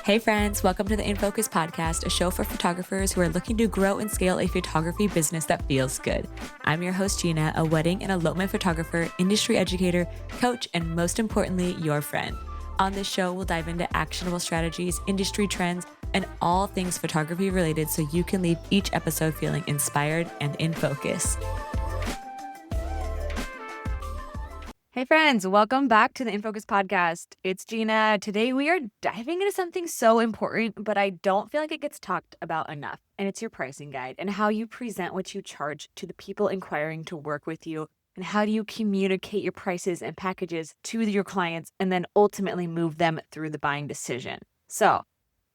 Hey friends, welcome to the In Focus podcast, a show for photographers who are looking to grow and scale a photography business that feels good. I'm your host, Gina, a wedding and elopement photographer, industry educator, coach, and most importantly, your friend. On this show, we'll dive into actionable strategies, industry trends, and all things photography related so you can leave each episode feeling inspired and in focus. Hey friends, welcome back to the In Focus podcast. It's Gina. Today we are diving into something so important, but I don't feel like it gets talked about enough. And it's your pricing guide and how you present what you charge to the people inquiring to work with you. And how do you communicate your prices and packages to your clients and then ultimately move them through the buying decision. So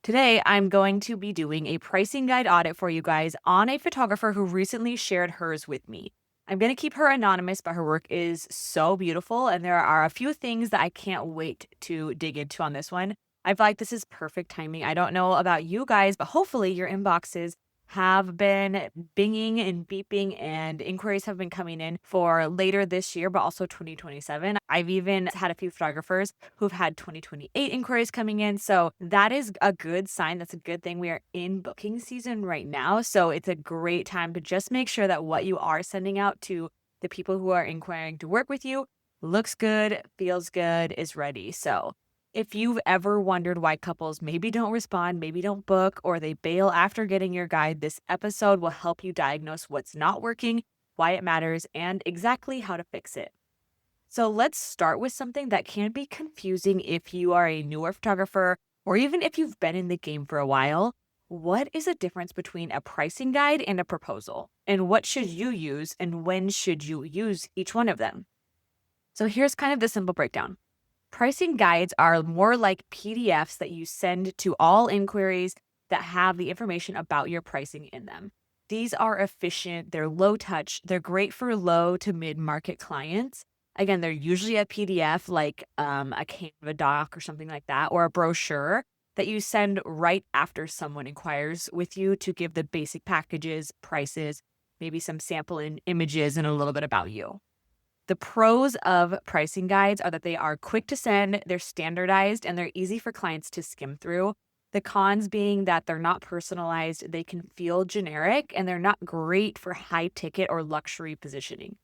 today I'm going to be doing a pricing guide audit for you guys on a photographer who recently shared hers with me. I'm going to keep her anonymous, but her work is so beautiful. And there are a few things that I can't wait to dig into on this one. I feel like this is perfect timing. I don't know about you guys, but hopefully your inboxes have been binging and beeping and inquiries have been coming in for later this year, but also 2027. I've even had a few photographers who've had 2028 inquiries coming in. So that is a good sign. That's a good thing. We are in booking season right now. So it's a great time to just make sure that what you are sending out to the people who are inquiring to work with you looks good, feels good, is ready. So if you've ever wondered why couples maybe don't respond, maybe don't book, or they bail after getting your guide, this episode will help you diagnose what's not working, why it matters, and exactly how to fix it. So let's start with something that can be confusing if you are a newer photographer, or even if you've been in the game for a while. What is the difference between a pricing guide and a proposal? And what should you use, and when should you use each one of them? So here's kind of the simple breakdown. Pricing guides are more like PDFs that you send to all inquiries that have the information about your pricing in them. These are efficient, they're low touch, they're great for low to mid-market clients. Again, they're usually a PDF like a Canva doc or something like that, or a brochure that you send right after someone inquires with you to give the basic packages, prices, maybe some sample images, and a little bit about you. The pros of pricing guides are that they are quick to send, they're standardized, and they're easy for clients to skim through. The cons being that they're not personalized, they can feel generic, and they're not great for high ticket or luxury positioning.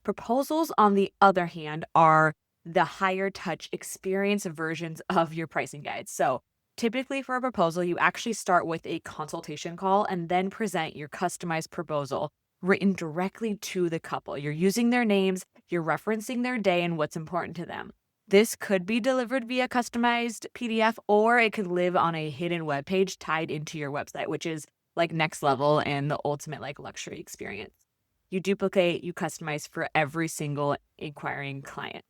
Proposals, on the other hand, are the higher touch experience versions of your pricing guides. So typically for a proposal, you actually start with a consultation call and then present your customized proposal written directly to the couple. You're using their names, you're referencing their day and what's important to them. This could be delivered via customized PDF, or it could live on a hidden web page tied into your website, which is like next level and the ultimate like luxury experience. You duplicate, you customize for every single inquiring client.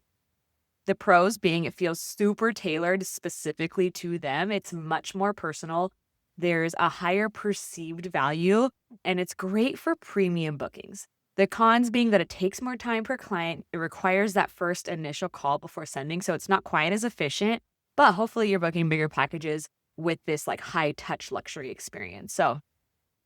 The pros being it feels super tailored specifically to them. It's much more personal. There's a higher perceived value, and it's great for premium bookings. The cons being that it takes more time per client. It requires that first initial call before sending, so it's not quite as efficient, but hopefully you're booking bigger packages with this like high touch luxury experience. So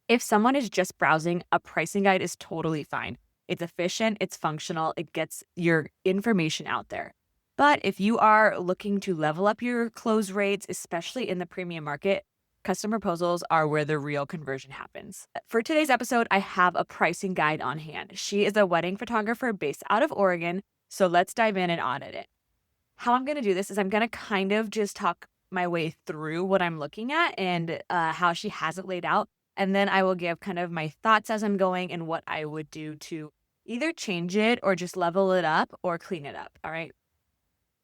if someone is just browsing, a pricing guide is totally fine. It's efficient, it's functional, it gets your information out there. But if you are looking to level up your close rates, especially in the premium market, custom proposals are where the real conversion happens. For today's episode, I have a pricing guide on hand. She is a wedding photographer based out of Oregon, so let's dive in and audit it. How I'm going to do this is I'm going to kind of just talk my way through what I'm looking at and how she has it laid out. And then I will give kind of my thoughts as I'm going and what I would do to either change it or just level it up or clean it up. All right.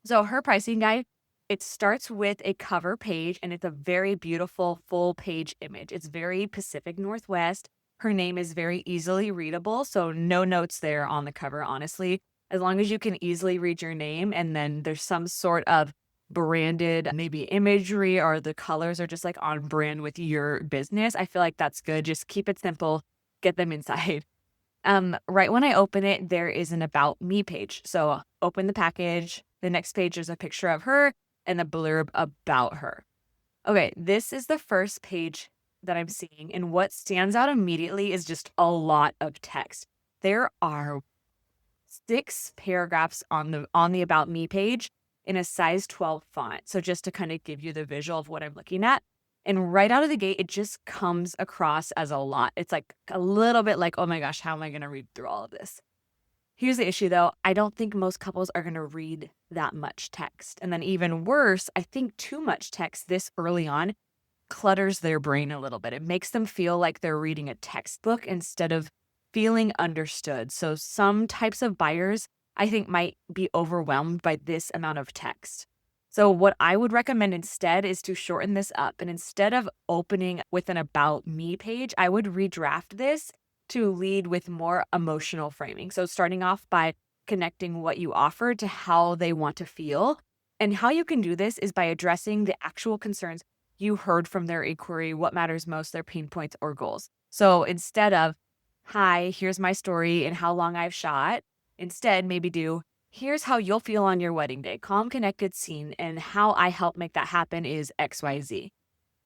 So her pricing guide, it starts with a cover page and it's a very beautiful full page image. It's very Pacific Northwest. Her name is very easily readable. So no notes there on the cover, honestly. As long as you can easily read your name and then there's some sort of branded maybe imagery or the colors are just like on brand with your business, I feel like that's good. Just keep it simple, get them inside. Right when I open it, there is an about me page. So open the package. The next page is a picture of her and a blurb about her. Okay, this is the first page that I'm seeing. And what stands out immediately is just a lot of text. There are 6 paragraphs on the about me page in a size 12 font. So just to kind of give you the visual of what I'm looking at. And right out of the gate, it just comes across as a lot. It's like a little bit like, oh my gosh, how am I going to read through all of this? Here's the issue though. I don't think most couples are going to read that much text. And then even worse, I think too much text this early on clutters their brain a little bit. It makes them feel like they're reading a textbook instead of feeling understood. So some types of buyers, I think, might be overwhelmed by this amount of text. So what I would recommend instead is to shorten this up. And instead of opening with an about me page, I would redraft this to lead with more emotional framing. So starting off by connecting what you offer to how they want to feel. And how you can do this is by addressing the actual concerns you heard from their inquiry, what matters most, their pain points or goals. So instead of, hi, here's my story and how long I've shot, instead maybe do, here's how you'll feel on your wedding day, calm, connected, seen, and how I help make that happen is XYZ.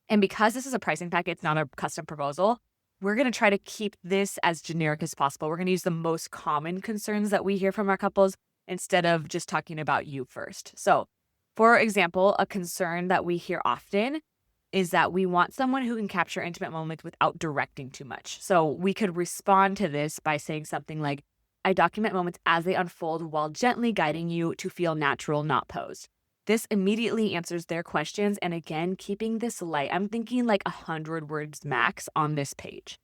And because this is a pricing packet, it's not a custom proposal, we're going to try to keep this as generic as possible. We're going to use the most common concerns that we hear from our couples instead of just talking about you first. So, for example, a concern that we hear often is that we want someone who can capture intimate moments without directing too much. So we could respond to this by saying something like, I document moments as they unfold while gently guiding you to feel natural, not posed. This immediately answers their questions. And again, keeping this light, I'm thinking like 100 words max on this page.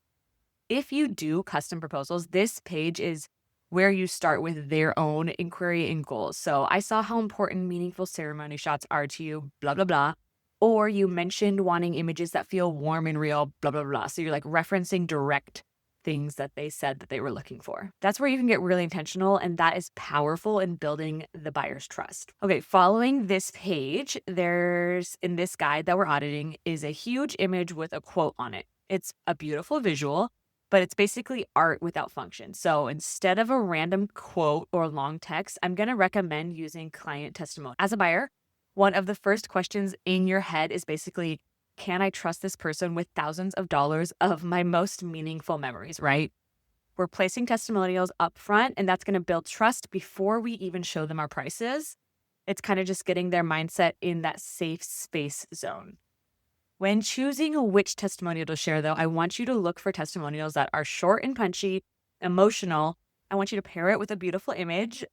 If you do custom proposals, this page is where you start with their own inquiry and goals. So I saw how important meaningful ceremony shots are to you, blah, blah, blah. Or you mentioned wanting images that feel warm and real, blah, blah, blah. So you're like referencing direct things that they said that they were looking for. That's where you can get really intentional, and that is powerful in building the buyer's trust. Okay, following this page, there's, in this guide that we're auditing, is a huge image with a quote on it. It's a beautiful visual, but it's basically art without function. So instead of a random quote or long text, I'm going to recommend using client testimony. As a buyer, one of the first questions in your head is basically, can I trust this person with thousands of dollars of my most meaningful memories, right? We're placing testimonials up front, and that's going to build trust before we even show them our prices. It's kind of just getting their mindset in that safe space zone. When choosing which testimonial to share, though, I want you to look for testimonials that are short and punchy, emotional. I want you to pair it with a beautiful image.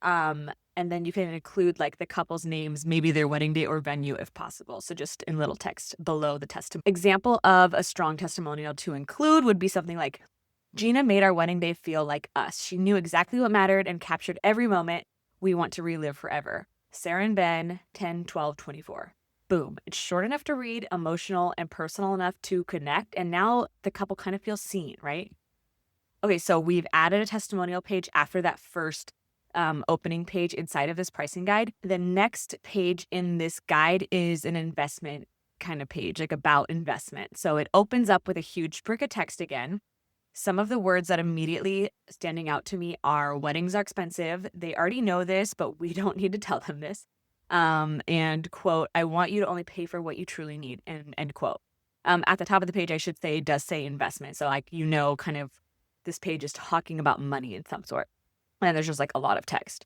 And then you can include like the couple's names, maybe their wedding date or venue if possible. So just in little text below the testimonial. Example of a strong testimonial to include would be something like, Gina made our wedding day feel like us. She knew exactly what mattered and captured every moment we want to relive forever. Sarah and Ben, 10/12/24. Boom. It's short enough to read, emotional and personal enough to connect. And now the couple kind of feels seen, right? Okay, so we've added a testimonial page after that first opening page inside of this pricing guide. The next page in this guide is an investment kind of page, like about investment. So it opens up with a huge brick of text again. Some of the words that immediately standing out to me are weddings are expensive. They already know this, but we don't need to tell them this. And quote, I want you to only pay for what you truly need, and end quote. At the top of the page, I should say, does say investment. So like, kind of this page is talking about money in some sort. And there's just like a lot of text.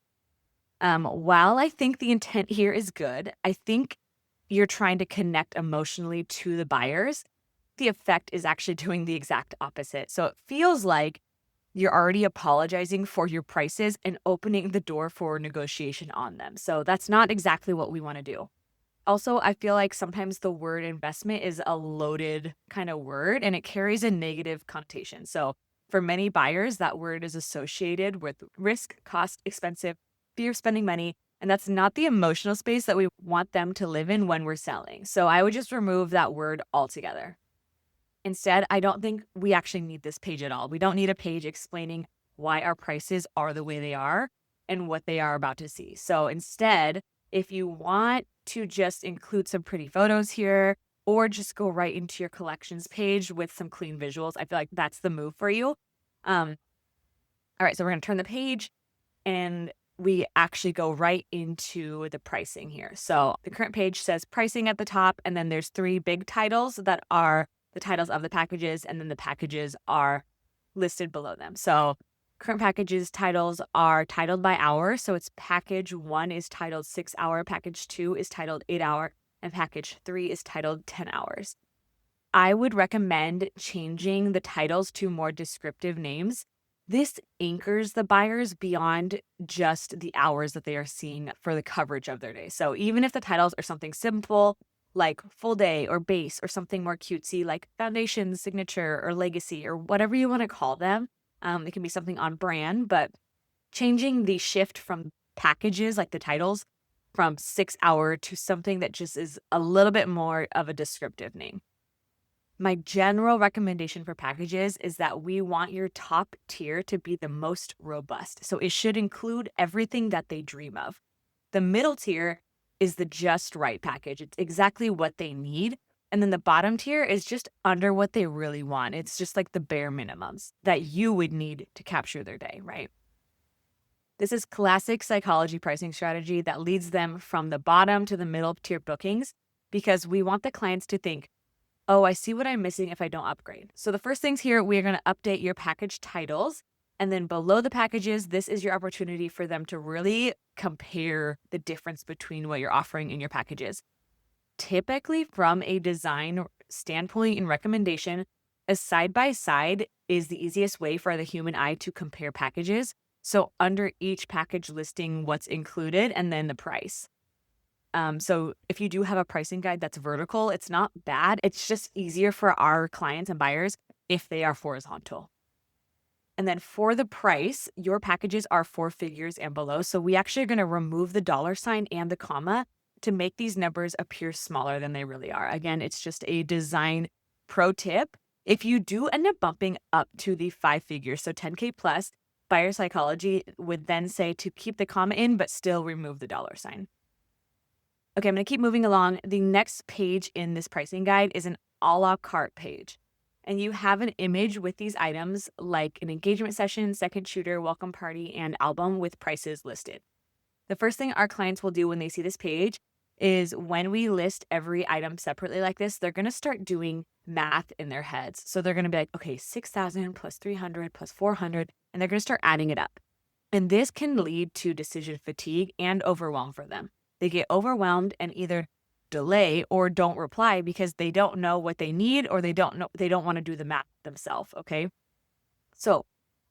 While I think the intent here is good, I think you're trying to connect emotionally to the buyers. The effect is actually doing the exact opposite. So it feels like you're already apologizing for your prices and opening the door for negotiation on them. So that's not exactly what we want to do. Also, I feel like sometimes the word investment is a loaded kind of word and it carries a negative connotation. So for many buyers, that word is associated with risk, cost, expensive, fear of spending money, and that's not the emotional space that we want them to live in when we're selling. So I would just remove that word altogether. Instead, I don't think we actually need this page at all. We don't need a page explaining why our prices are the way they are and what they are about to see. So instead, if you want to just include some pretty photos here or just go right into your collections page with some clean visuals, I feel like that's the move for you. All right, so we're going to turn the page and we actually go right into the pricing here. So the current page says pricing at the top, and then there's 3 big titles that are the titles of the packages, and then the packages are listed below them. So Current packages titles are titled by hour. So it's package 1 is titled 6 hour, package 2 is titled 8 hour, and package 3 is titled 10 hours. I would recommend changing the titles to more descriptive names. This anchors the buyers beyond just the hours that they are seeing for the coverage of their day. So even if the titles are something simple like full day or base or something more cutesy like foundation, signature, or legacy, or whatever you want to call them, it can be something on brand, but changing the shift from packages like the titles from 6 hour to something that just is a little bit more of a descriptive name. My general recommendation for packages is that we want your top tier to be the most robust. So it should include everything that they dream of. The middle tier is the just right package. It's exactly what they need. And then the bottom tier is just under what they really want. It's just like the bare minimums that you would need to capture their day, right? This is classic psychology pricing strategy that leads them from the bottom to the middle tier bookings because we want the clients to think, oh, I see what I'm missing if I don't upgrade. So the first things here, we're going to update your package titles. And then below the packages, this is your opportunity for them to really compare the difference between what you're offering in your packages. Typically, from a design standpoint and recommendation, a side-by-side is the easiest way for the human eye to compare packages. So under each package listing, what's included and then the price. So if you do have a pricing guide that's vertical, it's not bad. It's just easier for our clients and buyers if they are horizontal. And then for the price, your packages are 4 figures and below. So we actually are going to remove the dollar sign and the comma to make these numbers appear smaller than they really are. Again, it's just a design pro tip. If you do end up bumping up to the 5 figures, so 10K plus, buyer psychology would then say to keep the comma in, but still remove the dollar sign. Okay, I'm going to keep moving along. The next page in this pricing guide is an a la carte page. And you have an image with these items like an engagement session, second shooter, welcome party, and album with prices listed. The first thing our clients will do when they see this page is when we list every item separately like this, they're going to start doing math in their heads. So they're going to be like, okay, 6,000 plus 300 plus 400, and they're going to start adding it up. And this can lead to decision fatigue and overwhelm for them. They get overwhelmed and either delay or don't reply because they don't know what they need or they don't want to do the math themselves, okay? So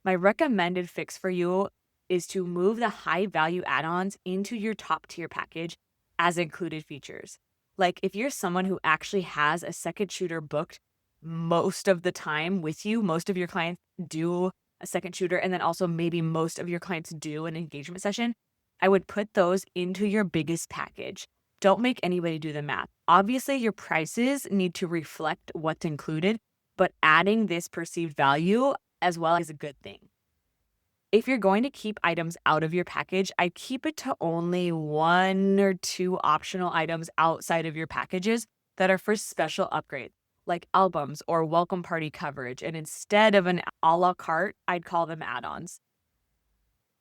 my recommended fix for you is to move the high value add-ons into your top tier package as included features. Like if you're someone who actually has a second shooter booked most of the time with you, most of your clients do a second shooter, and then also maybe most of your clients do an engagement session, I would put those into your biggest package. Don't make anybody do the math. Obviously, your prices need to reflect what's included, but adding this perceived value as well is a good thing. If you're going to keep items out of your package, I'd keep it to only 1 or 2 optional items outside of your packages that are for special upgrades, like albums or welcome party coverage. And instead of an a la carte, I'd call them add-ons.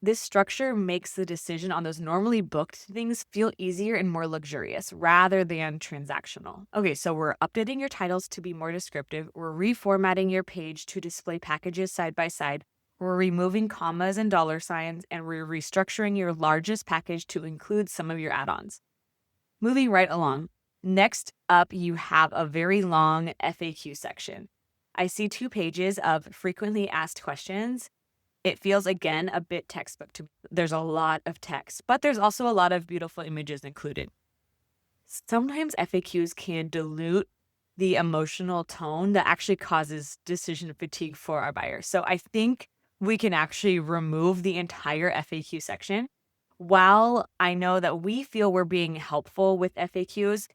This structure makes the decision on those normally booked things feel easier and more luxurious rather than transactional. Okay, so we're updating your titles to be more descriptive. We're reformatting your page to display packages side by side. We're removing commas and dollar signs, and we're restructuring your largest package to include some of your add-ons. Moving right along. Next up, you have a very long FAQ section. I see 2 pages of frequently asked questions. It feels, again, a bit textbook to me. There's a lot of text, but there's also a lot of beautiful images included. Sometimes FAQs can dilute the emotional tone that actually causes decision fatigue for our buyers. So I think we can actually remove the entire FAQ section. While I know that we feel we're being helpful with FAQs,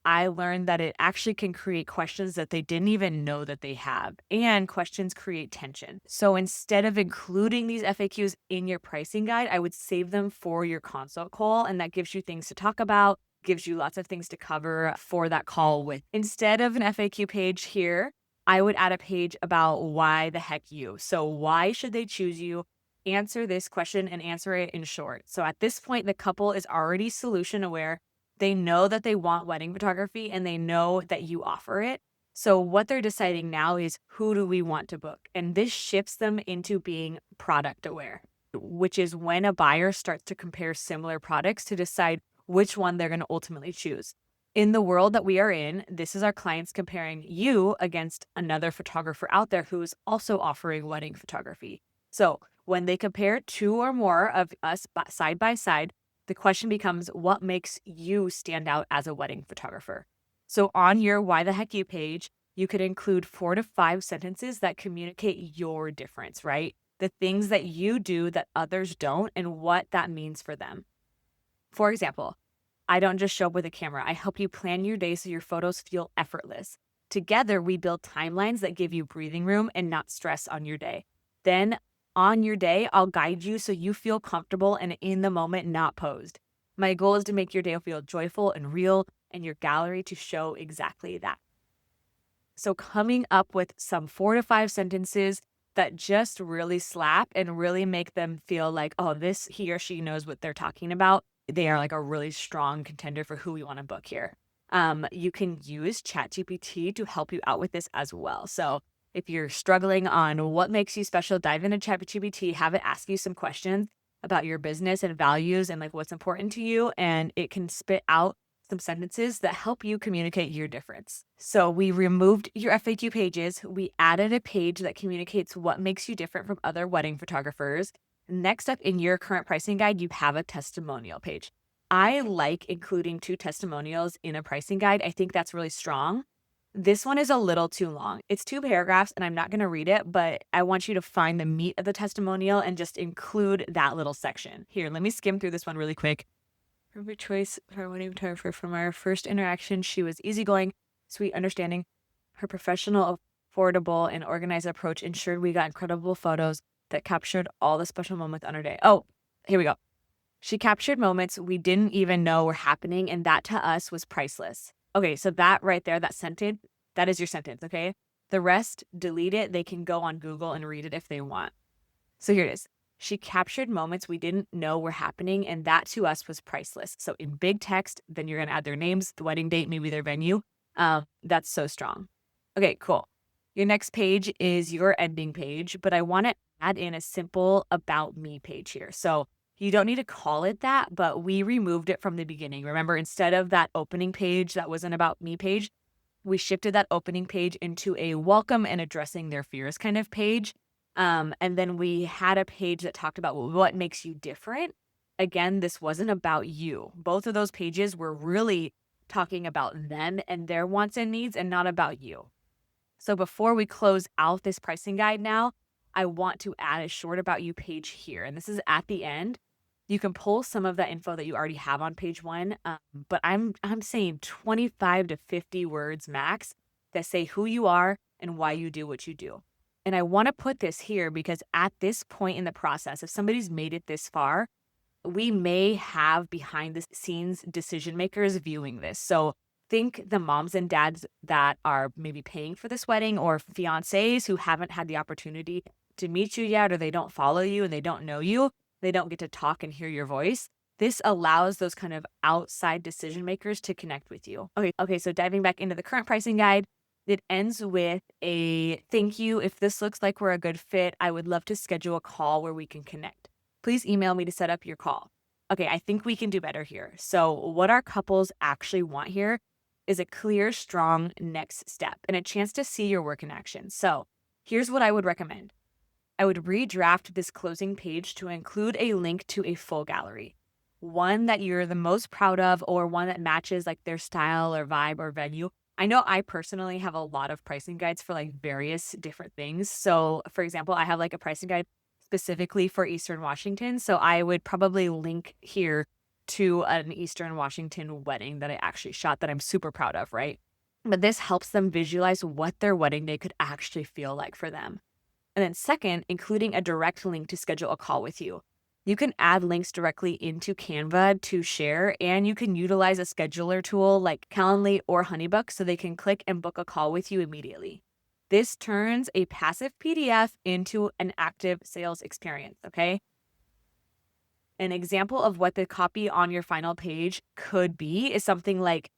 I learned that it actually can create questions that they didn't even know that they have, and questions create tension. So instead of including these FAQs in your pricing guide, I would save them for your consult call, and that gives you things to talk about, gives you lots of things to cover for that call with. Instead of an FAQ page here, I would add a page about why the heck you. So why should they choose you? Answer this question and answer it in short. So at this point, the couple is already solution aware. They know that they want wedding photography and they know that you offer it. So what they're deciding now is who do we want to book? And this shifts them into being product aware, which is when a buyer starts to compare similar products to decide which one they're going to ultimately choose. In the world that we are in, this is our clients comparing you against another photographer out there who is also offering wedding photography. So when they compare two or more of us side by side, the question becomes, what makes you stand out as a wedding photographer? So on your Why the Heck You page, you could include 4 to 5 sentences that communicate your difference, right? The things that you do that others don't and what that means for them. For example, I don't just show up with a camera. I help you plan your day so your photos feel effortless. Together, we build timelines that give you breathing room and not stress on your day. Then on your day, I'll guide you so you feel comfortable and in the moment, not posed. My goal is to make your day feel joyful and real and your gallery to show exactly that. So coming up with some 4 to 5 sentences that just really slap and really make them feel like, oh, this he or she knows what they're talking about. They are like a really strong contender for who we want to book here. You can use ChatGPT to help you out with this as well. So if you're struggling on what makes you special, dive into ChatGPT, have it ask you some questions about your business and values and like what's important to you, and it can spit out some sentences that help you communicate your difference. So we removed your FAQ pages. We added a page that communicates what makes you different from other wedding photographers. Next up in your current pricing guide, you have a testimonial page. I like including 2 testimonials in a pricing guide. I think that's really strong. This one is a little too long. It's 2 paragraphs and I'm not going to read it, but I want you to find the meat of the testimonial and just include that little section. Here, let me skim through this one really quick. Perfect choice for a wedding photographer. From our first interaction, she was easygoing, sweet, understanding. Her professional, affordable, and organized approach ensured we got incredible photos that captured all the special moments on her day. Oh, here we go. She captured moments we didn't even know were happening, and that to us was priceless. Okay, so that right there, that sentence, that is your sentence, okay? The rest, delete it. They can go on Google and read it if they want. So here it is. She captured moments we didn't know were happening, and that to us was priceless. So in big text, then you're going to add their names, the wedding date, maybe their venue. That's so strong. Okay, cool. Your next page is your ending page, but I want to add in a simple about me page here. So you don't need to call it that, but we removed it from the beginning. Remember, instead of that opening page that was an about me page, we shifted that opening page into a welcome and addressing their fears kind of page. And then we had a page that talked about what makes you different. Again, this wasn't about you. Both of those pages were really talking about them and their wants and needs and not about you. So before we close out this pricing guide now, I want to add a short about you page here. And this is at the end. You can pull some of that info that you already have on page 1, but I'm saying 25 to 50 words max that say who you are and why you do what you do. And I want to put this here because at this point in the process, if somebody's made it this far, we may have behind the scenes decision makers viewing this. So think the moms and dads that are maybe paying for this wedding or fiancés who haven't had the opportunity to meet you yet, or they don't follow you and they don't know you. They don't get to talk and hear your voice. This allows those kind of outside decision makers to connect with you. Okay, so diving back into the current pricing guide, it ends with a thank you. If this looks like we're a good fit, I would love to schedule a call where we can connect. Please email me to set up your call. Okay, I think we can do better here. So what our couples actually want here is a clear, strong next step and a chance to see your work in action. So here's what I would recommend. I would redraft this closing page to include a link to a full gallery, one that you're the most proud of or one that matches like their style or vibe or venue. I know I personally have a lot of pricing guides for like various different things. So for example, I have like a pricing guide specifically for Eastern Washington. So I would probably link here to an Eastern Washington wedding that I actually shot that I'm super proud of, right? But this helps them visualize what their wedding day could actually feel like for them. And then second, including a direct link to schedule a call with you. You can add links directly into Canva to share, and you can utilize a scheduler tool like Calendly or Honeybook so they can click and book a call with you immediately. This turns a passive PDF into an active sales experience, okay? An example of what the copy on your final page could be is something like,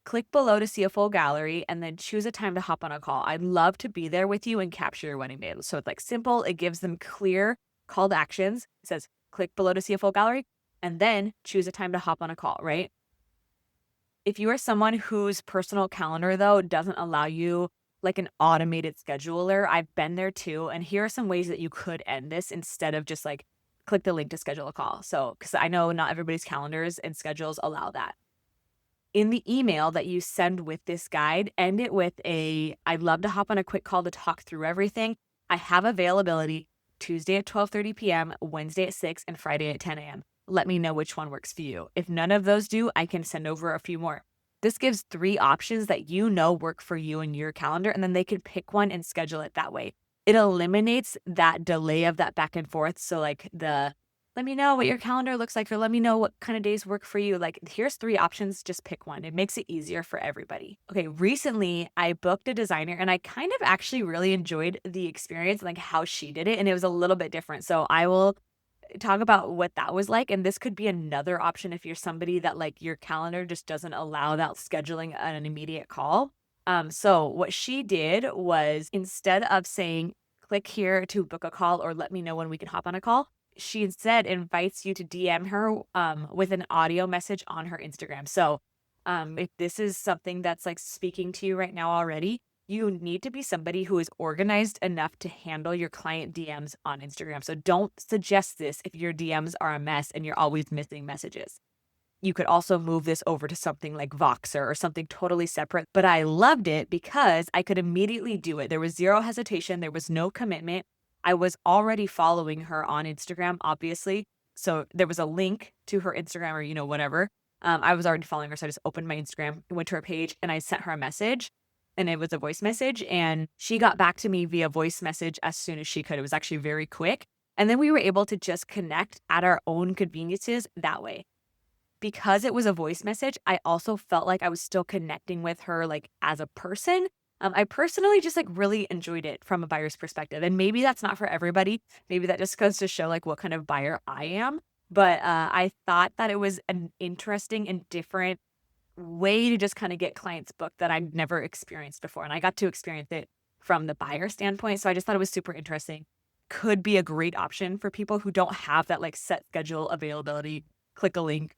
Click below to see a full gallery and then choose a time to hop on a call. I'd love to be there with you and capture your wedding day. So it's like simple. It gives them clear call to actions. It says, click below to see a full gallery and then choose a time to hop on a call, right? If you are someone whose personal calendar, though, doesn't allow you like an automated scheduler, I've been there too. And here are some ways that you could end this instead of just like click the link to schedule a call. So, because I know not everybody's calendars and schedules allow that. In the email that you send with this guide, end it with I'd love to hop on a quick call to talk through everything. I have availability Tuesday at 12:30 p.m., Wednesday at 6, and Friday at 10 a.m. Let me know which one works for you. If none of those do, I can send over a few more. This gives 3 options that you know work for you and your calendar, and then they can pick one and schedule it that way. It eliminates that delay of that back and forth. So like let me know what your calendar looks like, or let me know what kind of days work for you. Like, here's 3 options, just pick one. It makes it easier for everybody. Okay, recently I booked a designer and I kind of actually really enjoyed the experience, like how she did it, and it was a little bit different. So I will talk about what that was like. And this could be another option if you're somebody that like your calendar just doesn't allow that scheduling an immediate call. So what she did was, instead of saying, click here to book a call or let me know when we can hop on a call, she instead invites you to DM her with an audio message on her Instagram. So if this is something that's like speaking to you right now already, you need to be somebody who is organized enough to handle your client DMs on Instagram. So don't suggest this if your DMs are a mess and you're always missing messages. You could also move this over to something like Voxer or something totally separate. But I loved it because I could immediately do it. There was zero hesitation. There was no commitment. I was already following her on Instagram, obviously. So there was a link to her Instagram or, whatever. I was already following her. So I just opened my Instagram, went to her page, and I sent her a message. And it was a voice message. And she got back to me via voice message as soon as she could. It was actually very quick. And then we were able to just connect at our own conveniences that way. Because it was a voice message, I also felt like I was still connecting with her like as a person. I personally just like really enjoyed it from a buyer's perspective. And maybe that's not for everybody. Maybe that just goes to show like what kind of buyer I am. But I thought that it was an interesting and different way to just kind of get clients booked that I'd never experienced before. And I got to experience it from the buyer standpoint. So I just thought it was super interesting. Could be a great option for people who don't have that like set schedule availability. Click a link,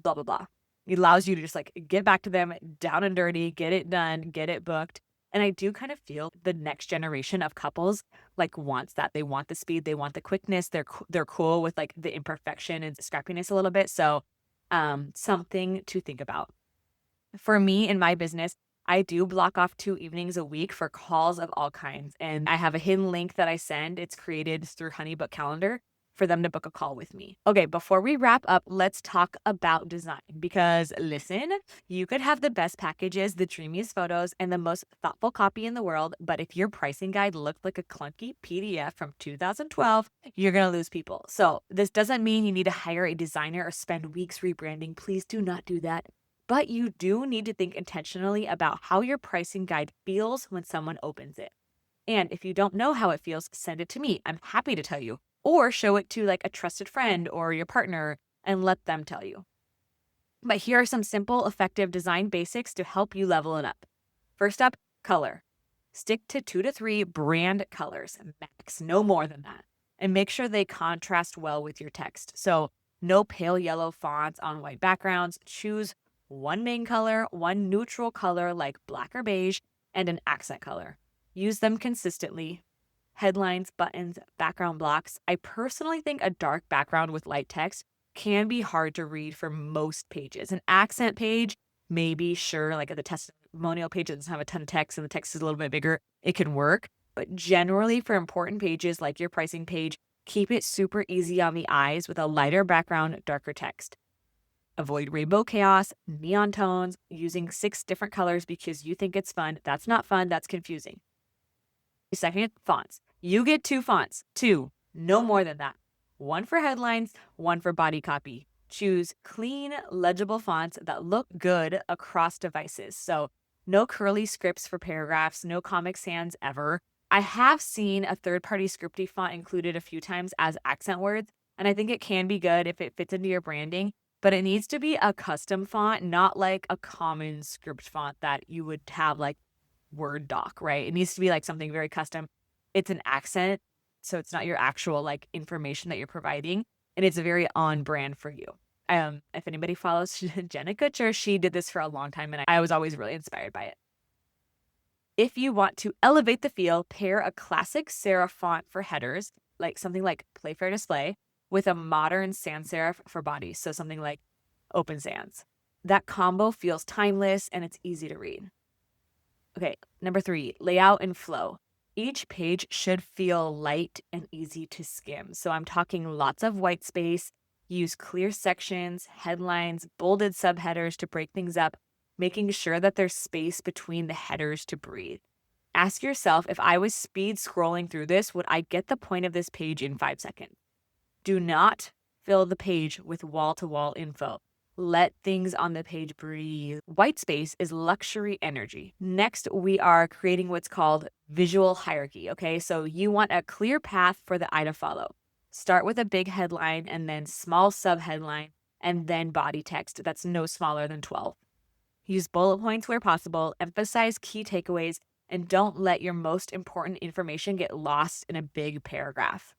blah, blah, blah. It allows you to just like get back to them down and dirty, get it done, get it booked. And I do kind of feel the next generation of couples like wants that. They want the speed, they want the quickness. They're cool with like the imperfection and scrappiness a little bit. So something to think about. For me in my business, I do block off 2 evenings a week for calls of all kinds. And I have a hidden link that I send. It's created through Honeybook Calendar for them to book a call with me. Okay, before we wrap up, let's talk about design, because listen, you could have the best packages, the dreamiest photos, and the most thoughtful copy in the world, but if your pricing guide looked like a clunky PDF from 2012, you're gonna lose people. So this doesn't mean you need to hire a designer or spend weeks rebranding. Please do not do that. But you do need to think intentionally about how your pricing guide feels when someone opens it. And if you don't know how it feels, send it to me. I'm happy to tell you. Or show it to like a trusted friend or your partner and let them tell you. But here are some simple, effective design basics to help you level it up. First up, color. Stick to 2 to 3 brand colors, max, no more than that. And make sure they contrast well with your text. So no pale yellow fonts on white backgrounds. Choose one main color, one neutral color like black or beige, and an accent color. Use them consistently. Headlines, buttons, background blocks. I personally think a dark background with light text can be hard to read for most pages. An accent page, maybe, sure, like at the testimonial page that doesn't have a ton of text and the text is a little bit bigger, it can work. But generally for important pages like your pricing page, keep it super easy on the eyes with a lighter background, darker text. Avoid rainbow chaos, neon tones, using 6 different colors because you think it's fun. That's not fun, that's confusing. Second, fonts. You get 2 fonts, 2, no more than that. One for headlines, one for body copy. Choose clean, legible fonts that look good across devices. So no curly scripts for paragraphs, no Comic Sans ever. I have seen a third-party scripty font included a few times as accent words, and I think it can be good if it fits into your branding. but it needs to be a custom font, not like a common script font that you would have like Word doc, right? It needs to be like something very custom. It's an accent, so it's not your actual like information that you're providing, and it's very on brand for you. If anybody follows Jenna Kutcher, she did this for a long time, and I was always really inspired by it. If you want to elevate the feel, pair a classic serif font for headers, like something like Playfair Display, with a modern sans serif for bodies, so something like Open Sans. That combo feels timeless and it's easy to read. Okay, number 3, layout and flow. Each page should feel light and easy to skim. So I'm talking lots of white space, use clear sections, headlines, bolded subheaders to break things up, making sure that there's space between the headers to breathe. Ask yourself, if I was speed scrolling through this, would I get the point of this page in 5 seconds? Do not fill the page with wall-to-wall info. Let things on the page breathe. White space is luxury energy. Next, we are creating what's called visual hierarchy, okay? So you want a clear path for the eye to follow. Start with a big headline and then small subheadline and then body text that's no smaller than 12. Use bullet points where possible, emphasize key takeaways, and don't let your most important information get lost in a big paragraph.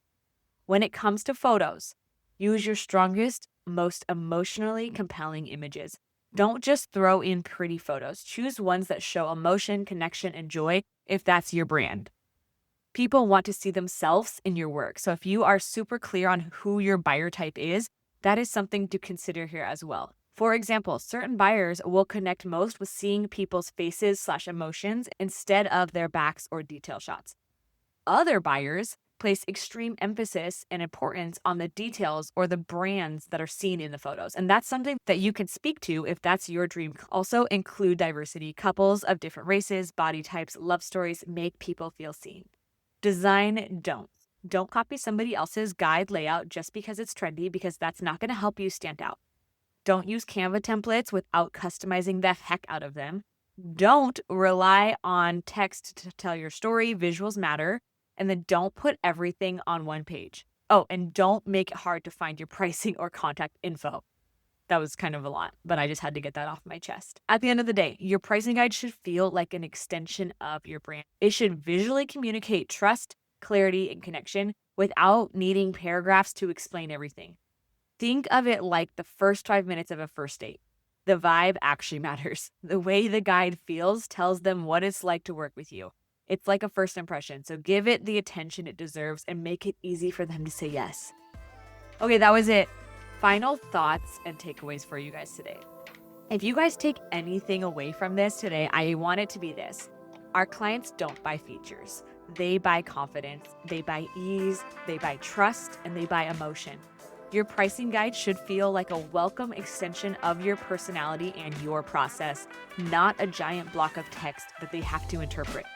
When it comes to photos, use your strongest, most emotionally compelling images. Don't just throw in pretty photos. Choose ones that show emotion, connection, and joy if that's your brand. People want to see themselves in your work. So if you are super clear on who your buyer type is, that is something to consider here as well. For example, certain buyers will connect most with seeing people's faces/emotions instead of their backs or detail shots. Other buyers place extreme emphasis and importance on the details or the brands that are seen in the photos. And that's something that you can speak to if that's your dream. Also include diversity. Couples of different races, body types, love stories make people feel seen. Design don't. Don't copy somebody else's guide layout just because it's trendy, because that's not going to help you stand out. Don't use Canva templates without customizing the heck out of them. Don't rely on text to tell your story. Visuals matter. And then don't put everything on one page. Oh, and don't make it hard to find your pricing or contact info. That was kind of a lot, but I just had to get that off my chest. At the end of the day, your pricing guide should feel like an extension of your brand. It should visually communicate trust, clarity, and connection without needing paragraphs to explain everything. Think of it like the first 5 minutes of a first date. The vibe actually matters. The way the guide feels tells them what it's like to work with you. It's like a first impression, so give it the attention it deserves and make it easy for them to say yes. Okay, that was it. Final thoughts and takeaways for you guys today. If you guys take anything away from this today, I want it to be this. Our clients don't buy features. They buy confidence, they buy ease, they buy trust, and they buy emotion. Your pricing guide should feel like a welcome extension of your personality and your process, not a giant block of text that they have to interpret.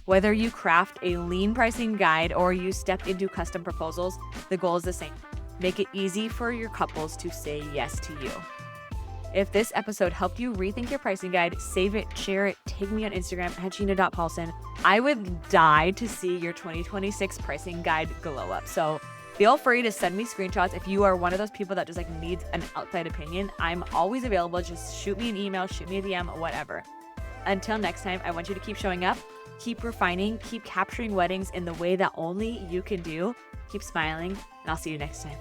Whether you craft a lean pricing guide or you step into custom proposals, the goal is the same. Make it easy for your couples to say yes to you. If this episode helped you rethink your pricing guide, save it, share it, tag me on Instagram at Gina.Paulson. I would die to see your 2026 pricing guide glow up. So feel free to send me screenshots if you are one of those people that just like needs an outside opinion. I'm always available. Just shoot me an email, shoot me a DM, whatever. Until next time, I want you to keep showing up, keep refining, keep capturing weddings in the way that only you can do. Keep smiling, and I'll see you next time.